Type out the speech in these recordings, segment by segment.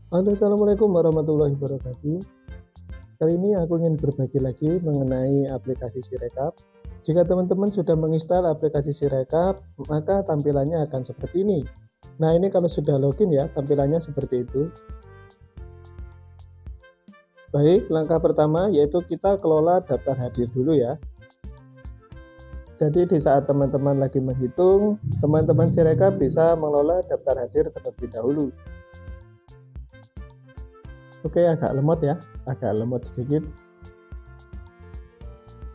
Halo, assalamualaikum warahmatullahi wabarakatuh. Kali ini aku ingin berbagi lagi mengenai aplikasi Sirekap. Jika teman-teman sudah menginstal aplikasi Sirekap, maka tampilannya akan seperti ini. Nah, ini kalau sudah login ya, tampilannya seperti itu. Baik, langkah pertama yaitu kita kelola daftar hadir dulu ya. Jadi di saat teman-teman lagi menghitung, teman-teman Sirekap bisa mengelola daftar hadir terlebih dahulu. Oke, agak lemot sedikit.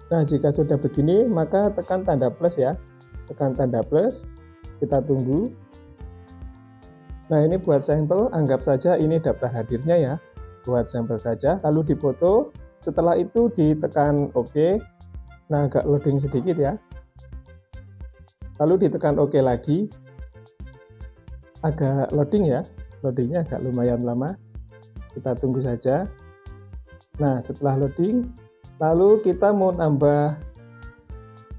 Nah, jika sudah begini, maka tekan tanda plus ya. Tekan tanda plus, kita tunggu. Nah, ini buat sampel, anggap saja ini daftar hadirnya ya. Buat sampel saja, lalu difoto. Setelah itu ditekan OK. Nah, agak loading sedikit ya. Lalu ditekan OK lagi. Agak loading ya. Loadingnya agak lumayan lama. Kita tunggu saja. Nah, setelah loading, lalu kita mau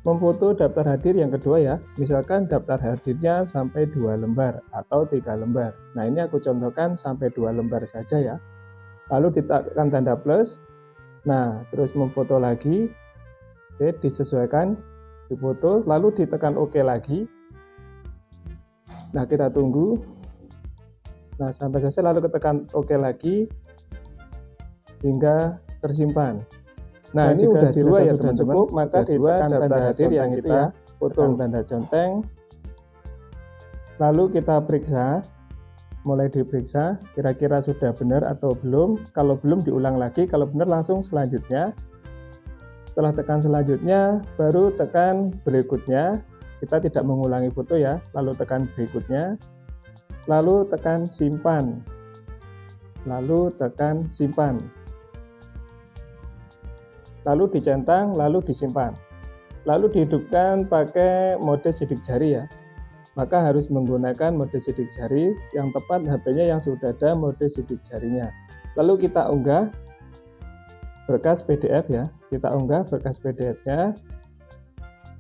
memfoto daftar hadir yang kedua ya. Misalkan daftar hadirnya sampai 2 lembar atau 3 lembar. Nah, ini aku contohkan sampai 2 lembar saja ya. Lalu ditekan tanda plus. Nah, terus memfoto lagi. Oke, disesuaikan, difoto, lalu ditekan OK lagi. Nah, kita tunggu. Nah, sampai selesai lalu tekan OK lagi hingga tersimpan. Nah, ini udah dua ya teman-teman, cukup, maka ditekan tanda hadir yang itu ya, foto tanda conteng. Lalu kita periksa, mulai diperiksa, kira-kira sudah benar atau belum. Kalau belum diulang lagi, kalau benar langsung selanjutnya. Setelah tekan selanjutnya, baru tekan berikutnya. Kita tidak mengulangi foto ya, lalu tekan berikutnya. Lalu tekan simpan. Lalu tekan simpan. Lalu dicentang, lalu disimpan. Lalu dihidupkan pakai mode sidik jari ya. Maka harus menggunakan mode sidik jari yang tepat HP-nya yang sudah ada mode sidik jarinya. Lalu kita unggah berkas PDF ya. Kita unggah berkas PDF-nya.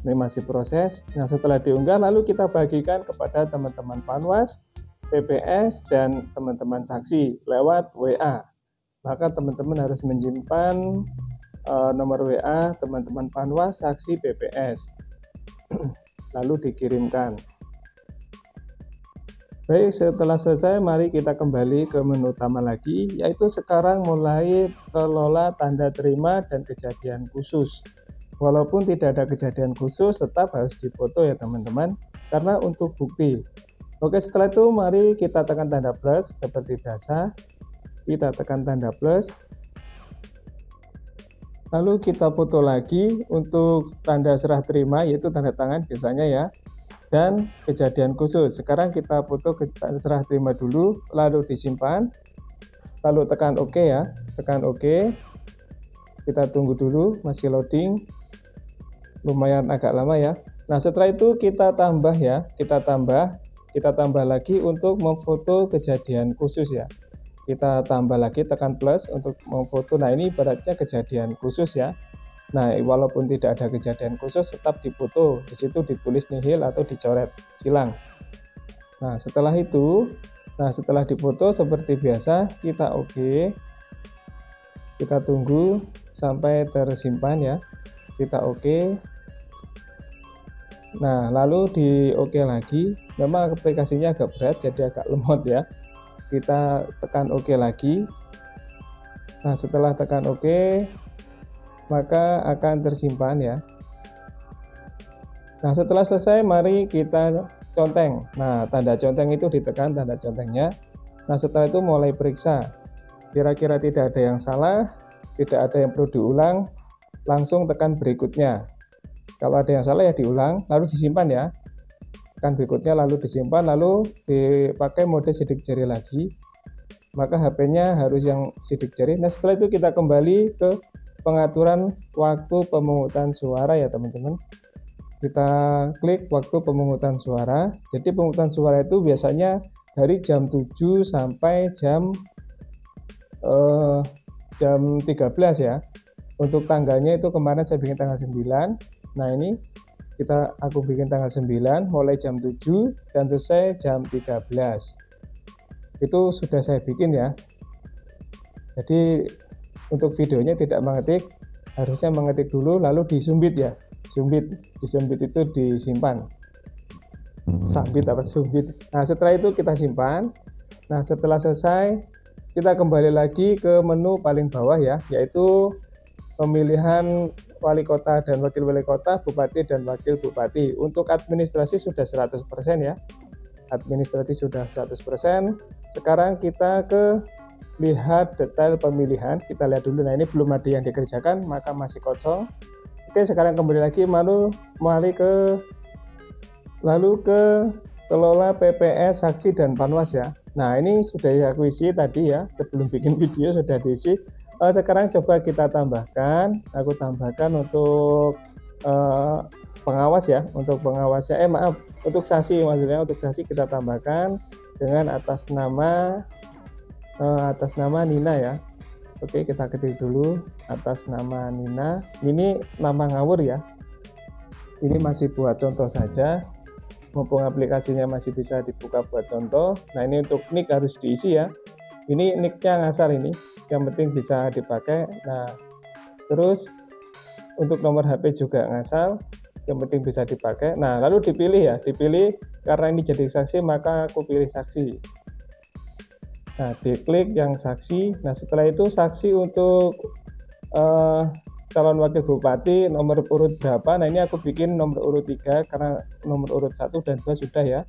Ini masih proses. Nah, setelah diunggah lalu kita bagikan kepada teman-teman Panwas, PPS, dan teman-teman saksi lewat WA. Maka teman-teman harus menyimpan nomor WA teman-teman Panwas, saksi, PPS. Lalu dikirimkan. Baik, setelah selesai mari kita kembali ke menu utama lagi, yaitu sekarang mulai kelola tanda terima dan kejadian khusus. Walaupun tidak ada kejadian khusus, tetap harus difoto ya teman-teman, karena untuk bukti. Oke, setelah itu mari kita tekan tanda plus seperti biasa. Kita tekan tanda plus. Lalu kita foto lagi untuk tanda serah terima, yaitu tanda tangan biasanya ya. Dan kejadian khusus. Sekarang kita foto serah terima dulu, lalu disimpan. Lalu tekan OK ya. Tekan OK. Kita tunggu dulu, masih loading. Lumayan agak lama ya. Nah, setelah itu kita tambah ya. Kita tambah lagi untuk memfoto kejadian khusus ya. Kita tambah lagi, tekan plus untuk memfoto. Nah, ini ibaratnya kejadian khusus ya. Nah, walaupun tidak ada kejadian khusus tetap difoto. Di situ ditulis nihil atau dicoret silang. Nah, setelah difoto seperti biasa kita OK. Kita tunggu sampai tersimpan ya. Kita OK. Nah, lalu di OK lagi. Memang aplikasinya agak berat jadi agak lemot ya. Kita tekan OK lagi. Nah, setelah tekan OK, maka akan tersimpan ya. Nah, setelah selesai mari kita conteng. Nah, tanda conteng itu ditekan tanda contengnya. Nah, setelah itu mulai periksa. Kira-kira tidak ada yang salah, tidak ada yang perlu diulang, langsung tekan berikutnya. Kalau ada yang salah ya diulang, lalu disimpan ya. Tekan berikutnya lalu disimpan, lalu dipakai mode sidik jari lagi. Maka HP-nya harus yang sidik jari. Nah, setelah itu kita kembali ke pengaturan waktu pemungutan suara ya teman-teman. Kita klik waktu pemungutan suara. Jadi pemungutan suara itu biasanya dari jam 7 sampai jam 13 ya. Untuk tanggalnya itu kemarin saya bikin tanggal 9. Nah, ini aku bikin tanggal 9 mulai jam 7 dan selesai jam 13. itu sudah saya bikin ya. Jadi untuk videonya tidak mengetik, harusnya mengetik dulu lalu disumbit ya. Disumbit itu disimpan. Sambit apa sumbit. Nah, setelah itu kita simpan. Nah, setelah selesai kita kembali lagi ke menu paling bawah ya, yaitu pemilihan wali kota dan wakil wali kota, bupati dan wakil bupati. Untuk administrasi sudah 100% ya. Administrasi sudah 100%. Sekarang kita ke lihat detail pemilihan. Kita lihat dulu. Nah, ini belum ada yang dikerjakan, maka masih kosong. Oke, sekarang kembali lagi lalu ke kelola PPS, saksi dan panwas ya. Nah, ini sudah aku isi tadi ya, sebelum bikin video sudah diisi. Sekarang coba kita tambahkan, aku tambahkan untuk pengawas ya, untuk pengawasnya, untuk saksi maksudnya, untuk saksi kita tambahkan dengan atas nama Nina ya. Oke, kita ketik dulu atas nama Nina. Ini nama ngawur ya. Ini masih buat contoh saja. Mumpung aplikasinya masih bisa dibuka buat contoh. Nah, ini untuk nick harus diisi ya. Ini nicknya ngasal ini. Yang penting bisa dipakai. Nah, terus untuk nomor HP juga ngasal. Yang penting bisa dipakai. Nah, lalu dipilih karena ini jadi saksi maka aku pilih saksi. Nah, diklik yang saksi. Nah, setelah itu saksi untuk calon wakil bupati nomor urut berapa. Nah, ini aku bikin nomor urut 3 karena nomor urut 1 dan 2 sudah ya.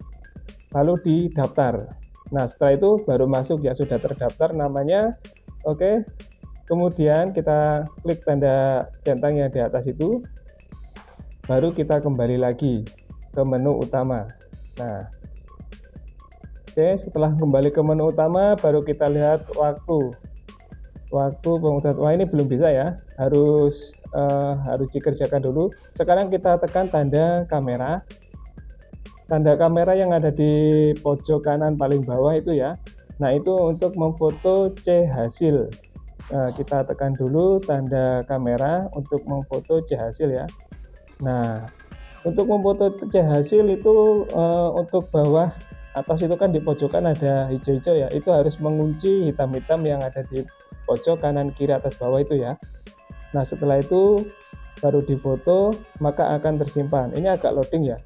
Lalu didaftar. Nah, setelah itu baru masuk ya, sudah terdaftar namanya. Oke. Kemudian kita klik tanda centang yang di atas itu. Baru kita kembali lagi ke menu utama. Nah, oke, setelah kembali ke menu utama baru kita lihat waktu pengurusan. Wah, ini belum bisa ya, harus dikerjakan dulu. Sekarang kita tekan tanda kamera yang ada di pojok kanan paling bawah itu ya. Nah, itu untuk memfoto C hasil. Nah, kita tekan dulu tanda kamera untuk memfoto C hasil ya. Nah, untuk memfoto C hasil itu untuk bawah atas itu kan di pojokan ada hijau-hijau ya, itu harus mengunci hitam-hitam yang ada di pojok kanan kiri atas bawah itu ya. Nah, setelah itu baru difoto maka akan tersimpan. Ini agak loading ya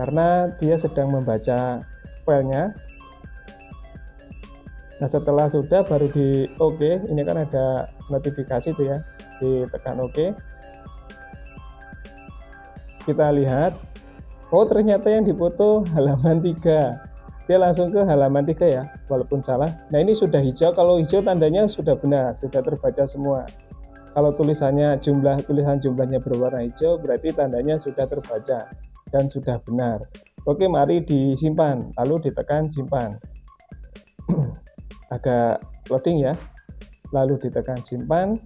karena dia sedang membaca filenya. Nah, setelah sudah baru di OK. Ini kan ada notifikasi itu ya, ditekan OK. Kita lihat, oh ternyata yang difoto halaman 3. Dia langsung ke halaman 3 ya, walaupun salah. Nah, ini sudah hijau. Kalau hijau tandanya sudah benar, sudah terbaca semua. Kalau tulisan jumlahnya berwarna hijau berarti tandanya sudah terbaca dan sudah benar. Oke, mari disimpan. Lalu ditekan simpan. Agak loading ya. Lalu ditekan simpan.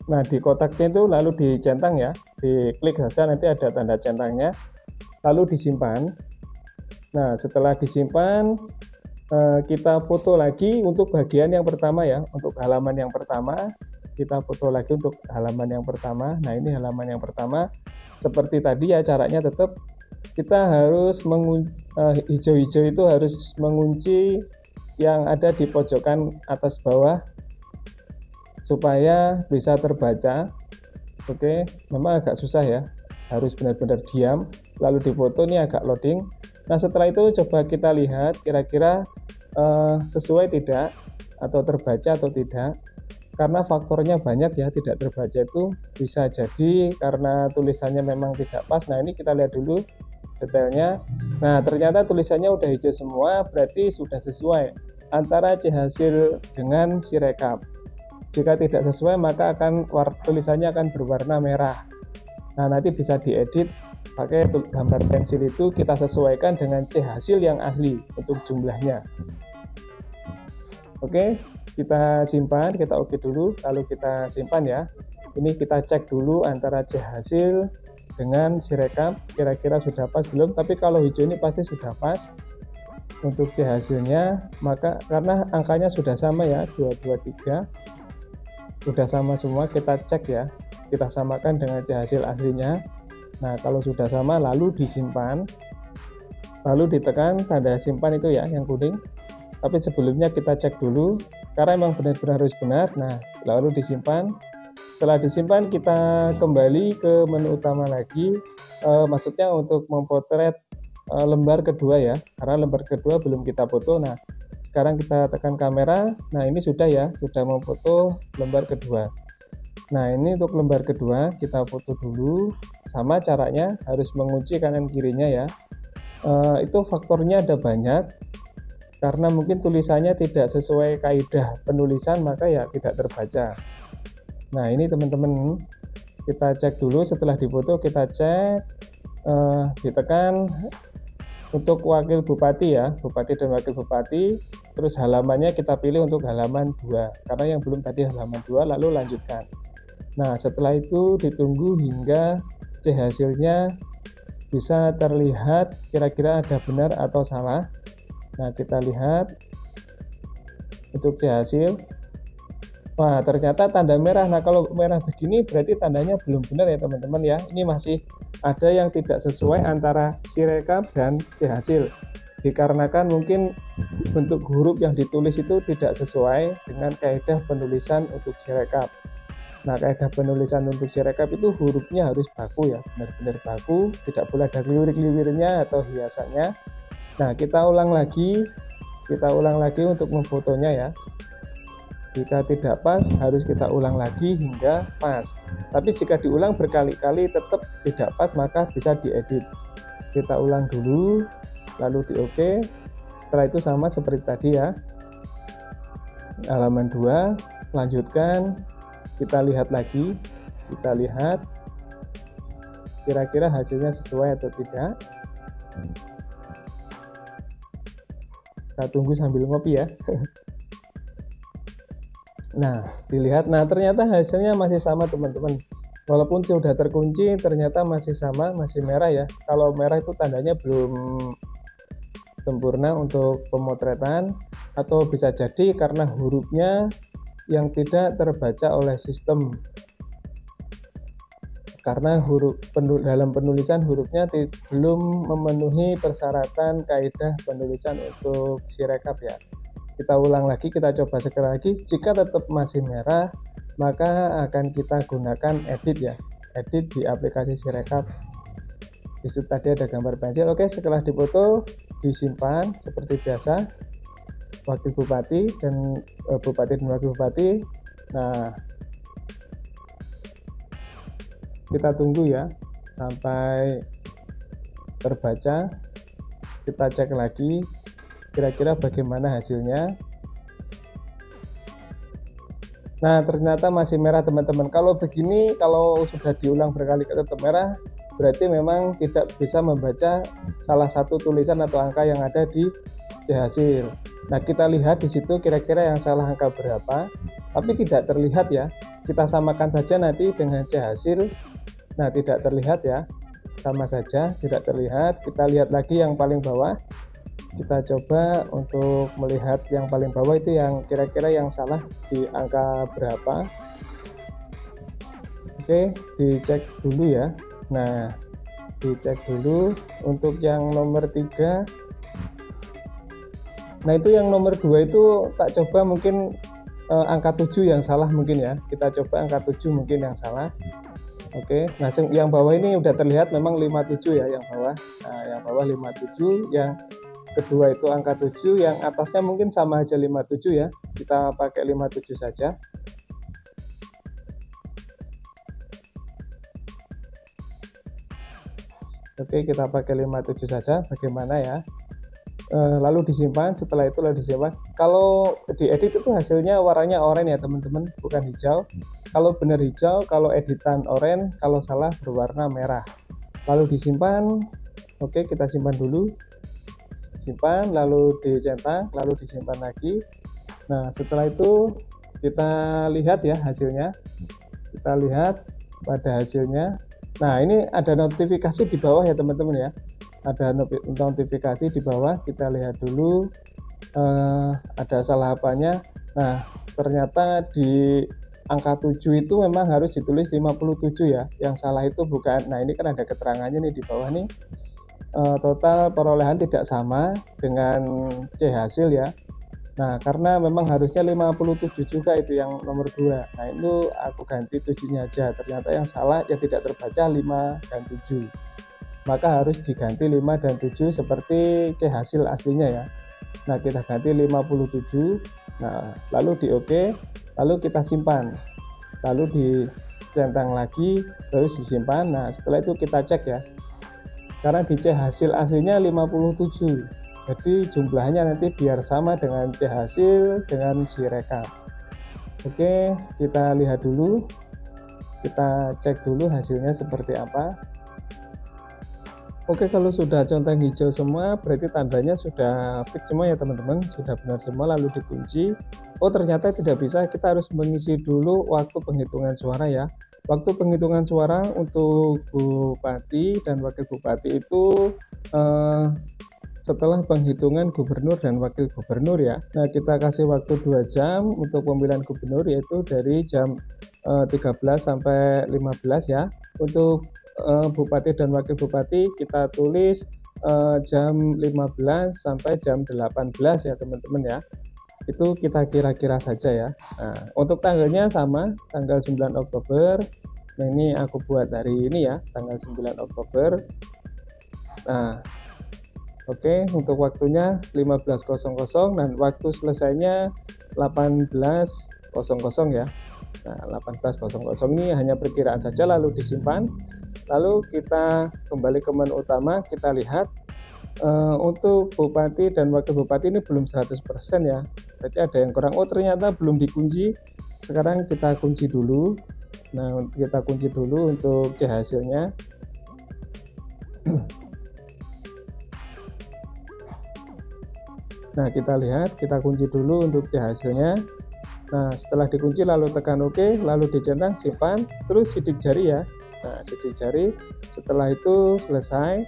Nah, di kotaknya itu lalu dicentang ya, diklik saja nanti ada tanda centangnya, lalu disimpan. Nah, setelah disimpan kita foto lagi untuk bagian yang pertama ya, untuk halaman yang pertama kita foto lagi untuk halaman yang pertama. Nah, ini halaman yang pertama seperti tadi ya, caranya tetap kita harus hijau-hijau itu harus mengunci yang ada di pojokan atas bawah supaya bisa terbaca. Oke, memang agak susah ya, harus benar-benar diam lalu difoto. Ini agak loading. Nah, setelah itu coba kita lihat kira-kira sesuai tidak atau terbaca atau tidak, karena faktornya banyak ya. Tidak terbaca itu bisa jadi karena tulisannya memang tidak pas. Nah, ini kita lihat dulu detailnya. Nah, ternyata tulisannya udah hijau semua, berarti sudah sesuai antara C hasil dengan Sirekap. Jika tidak sesuai maka tulisannya akan berwarna merah. Nah, nanti bisa diedit pakai gambar pensil itu, kita sesuaikan dengan C hasil yang asli untuk jumlahnya. Oke, kita simpan, kita oke dulu, lalu kita simpan ya. Ini kita cek dulu antara C hasil dengan Sirekap, kira-kira sudah pas belum. Tapi kalau hijau ini pasti sudah pas untuk C hasilnya, maka karena angkanya sudah sama ya, 223 sudah sama semua. Kita cek ya, kita samakan dengan C hasil aslinya. Nah, kalau sudah sama lalu disimpan. lalu ditekan tanda simpan itu ya yang kuning. Tapi sebelumnya kita cek dulu karena memang benar-benar harus benar. Nah, lalu disimpan. Setelah disimpan kita kembali ke menu utama lagi, maksudnya untuk memotret lembar kedua ya, karena lembar kedua belum kita foto. Nah, sekarang kita tekan kamera. Nah, ini sudah ya, sudah memfoto lembar kedua. Nah, ini untuk lembar kedua kita foto dulu. Sama caranya, harus mengunci kanan kirinya ya. Itu faktornya ada banyak, karena mungkin tulisannya tidak sesuai kaidah penulisan, maka ya tidak terbaca. Nah, ini teman-teman, kita cek dulu. Setelah difoto kita cek, ditekan untuk wakil bupati ya, bupati dan wakil bupati. Terus halamannya kita pilih untuk halaman 2, karena yang belum tadi halaman 2, lalu lanjutkan. Nah, setelah itu ditunggu hingga C hasilnya bisa terlihat kira-kira ada benar atau salah. Nah, kita lihat untuk C hasil. Wah, ternyata tanda merah. Nah, kalau merah begini berarti tandanya belum benar ya teman-teman ya. Ini masih ada yang tidak sesuai antara Sirekap dan C hasil. Dikarenakan mungkin bentuk huruf yang ditulis itu tidak sesuai dengan kaidah penulisan untuk Sirekap. Nah, kaidah penulisan untuk Sirekap itu hurufnya harus baku ya, benar-benar baku, tidak boleh ada liwir-liwirnya atau hiasannya. Nah, kita ulang lagi untuk memfotonya ya. Jika tidak pas, harus kita ulang lagi hingga pas. Tapi jika diulang berkali-kali tetap tidak pas, maka bisa diedit. Kita ulang dulu, lalu di OK. Setelah itu sama seperti tadi ya. Halaman 2, lanjutkan. Kita lihat lagi. Kita lihat kira-kira hasilnya sesuai atau tidak. Kita tunggu sambil ngopi ya. Nah, dilihat. Nah, ternyata hasilnya masih sama teman-teman. Walaupun sudah terkunci, ternyata masih sama, masih merah ya. Kalau merah itu tandanya belum sempurna untuk pemotretan, atau bisa jadi karena hurufnya yang tidak terbaca oleh sistem. Karena dalam penulisan hurufnya belum memenuhi persyaratan kaidah penulisan untuk Sirekap ya. Kita ulang lagi, kita coba sekali lagi. Jika tetap masih merah, maka akan kita gunakan edit ya, edit di aplikasi Sirekap. Di situ tadi ada gambar pensil. Oke, setelah difoto disimpan seperti biasa, wakil bupati dan wakil bupati. Nah, kita tunggu ya sampai terbaca. Kita cek lagi kira-kira bagaimana hasilnya. Nah, ternyata masih merah teman-teman. Kalau begini, kalau sudah diulang berkali-kali tetap merah, berarti memang tidak bisa membaca salah satu tulisan atau angka yang ada di C hasil. Nah, kita lihat di situ kira-kira yang salah angka berapa, tapi tidak terlihat ya. Kita samakan saja nanti dengan C hasil. Nah, tidak terlihat ya, sama saja tidak terlihat. Kita lihat lagi yang paling bawah. Kita coba untuk melihat yang paling bawah itu yang kira-kira yang salah di angka berapa. Oke, dicek dulu ya. Nah, dicek dulu untuk yang nomor 3. Nah, itu yang nomor 2 itu tak coba mungkin angka 7 yang salah mungkin ya. Kita coba angka 7 mungkin yang salah. Oke, nah yang bawah ini udah terlihat memang 57 ya yang bawah. Nah, yang bawah 57, yang kedua itu angka 7, yang atasnya mungkin sama aja 57 ya. Kita pakai 57 saja. Oke, kita pakai 57 saja. Bagaimana ya? Lalu disimpan. Setelah itu lalu disimpan. Kalau diedit itu hasilnya warnanya oranye ya teman-teman, bukan hijau. Kalau benar hijau, kalau editan oranye, kalau salah berwarna merah. Lalu disimpan. Oke, kita simpan dulu. Simpan, lalu dicetak, lalu disimpan lagi. Nah, setelah itu kita lihat ya hasilnya. Kita lihat pada hasilnya. Nah, ini ada notifikasi di bawah ya teman-teman ya. Ada notifikasi di bawah. Kita lihat dulu ada salah apanya. Nah, ternyata di angka 7 itu memang harus ditulis 57 ya. Yang salah itu bukan. Nah, ini kan ada keterangannya nih di bawah nih. total perolehan tidak sama dengan C hasil ya. Nah, karena memang harusnya 57 juga itu yang nomor 2. Nah, itu aku ganti 7-nya aja. Ternyata yang salah ya tidak terbaca 5 dan 7. Maka harus diganti 5 dan 7 seperti C hasil aslinya ya. Nah, kita ganti 57. Nah, lalu di OK, lalu kita simpan. Lalu dicentang lagi, terus disimpan. Nah, setelah itu kita cek ya. Karena di C hasil aslinya 57. Jadi jumlahnya nanti biar sama dengan C hasil dengan Sirekap. Oke, kita lihat dulu. Kita cek dulu hasilnya seperti apa. Oke, kalau sudah centang hijau semua berarti tandanya sudah fix semua ya teman-teman, sudah benar semua, lalu dikunci. Oh, ternyata tidak bisa, kita harus mengisi dulu waktu penghitungan suara ya. Waktu penghitungan suara untuk bupati dan wakil bupati itu setelah penghitungan gubernur dan wakil gubernur ya. Nah, kita kasih waktu 2 jam untuk pemilihan gubernur, yaitu dari jam 13 sampai 15 ya. Untuk bupati dan wakil bupati kita tulis jam 15 sampai jam 18 ya teman-teman ya. Itu kita kira-kira saja ya. Nah, untuk tanggalnya sama, tanggal 9 Oktober. Nah, ini aku buat hari ini ya, tanggal 9 Oktober. Nah, oke, untuk waktunya 15.00 dan waktu selesainya 18.00 ya. Nah, 18.00 ini hanya perkiraan saja, lalu disimpan. Lalu kita kembali ke menu utama, kita lihat untuk bupati dan wakil bupati ini belum 100% ya. Berarti ada yang kurang. Oh, ternyata belum dikunci. Sekarang kita kunci dulu. Nah, kita kunci dulu untuk C hasilnya. Nah, kita lihat, kita kunci dulu untuk C hasilnya. Nah, setelah dikunci lalu tekan OK, lalu dicentang, simpan, terus sidik jari ya. Nah, sidik jari. Setelah itu selesai.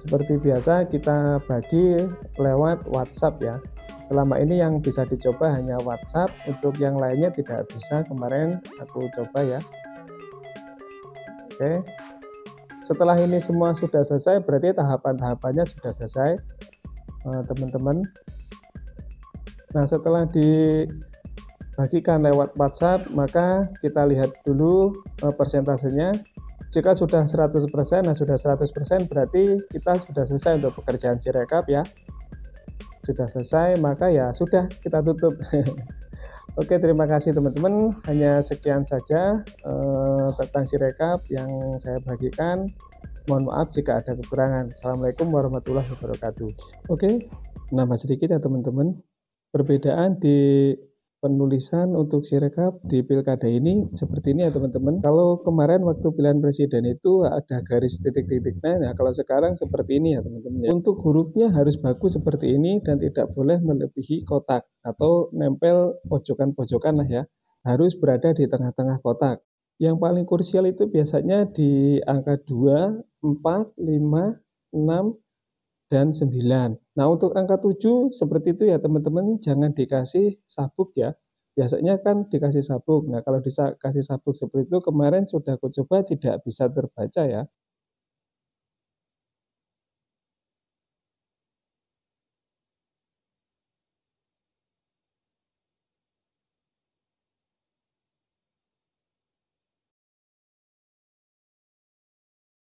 Seperti biasa kita bagi lewat WhatsApp ya. Selama ini yang bisa dicoba hanya WhatsApp, untuk yang lainnya tidak bisa, kemarin aku coba ya. Oke. Setelah ini semua sudah selesai, berarti tahapan-tahapannya sudah selesai teman-teman. Nah, setelah dibagikan lewat WhatsApp, maka kita lihat dulu persentasenya. Jika sudah 100%, nah sudah 100% berarti kita sudah selesai untuk pekerjaan Sirekap ya. Sudah selesai, maka ya sudah, kita tutup. Oke, terima kasih teman-teman. Hanya sekian saja tentang Sirekap yang saya bagikan. Mohon maaf jika ada kekurangan. Assalamualaikum warahmatullahi wabarakatuh. Oke, nambah sedikit ya teman-teman. Perbedaan di penulisan untuk Sirekap di pilkada ini seperti ini ya teman-teman. Kalau kemarin waktu pilihan presiden itu ada garis titik-titiknya, nah kalau sekarang seperti ini ya teman-teman. Untuk hurufnya harus bagus seperti ini dan tidak boleh melebihi kotak atau nempel pojokan-pojokan lah ya. Harus berada di tengah-tengah kotak. Yang paling krusial itu biasanya di angka 2, 4, 5, 6, dan 9. Nah, untuk angka 7 seperti itu ya teman-teman, jangan dikasih sabuk ya. Biasanya kan dikasih sabuk. Nah, kalau dikasih sabuk seperti itu kemarin sudah aku coba tidak bisa terbaca ya.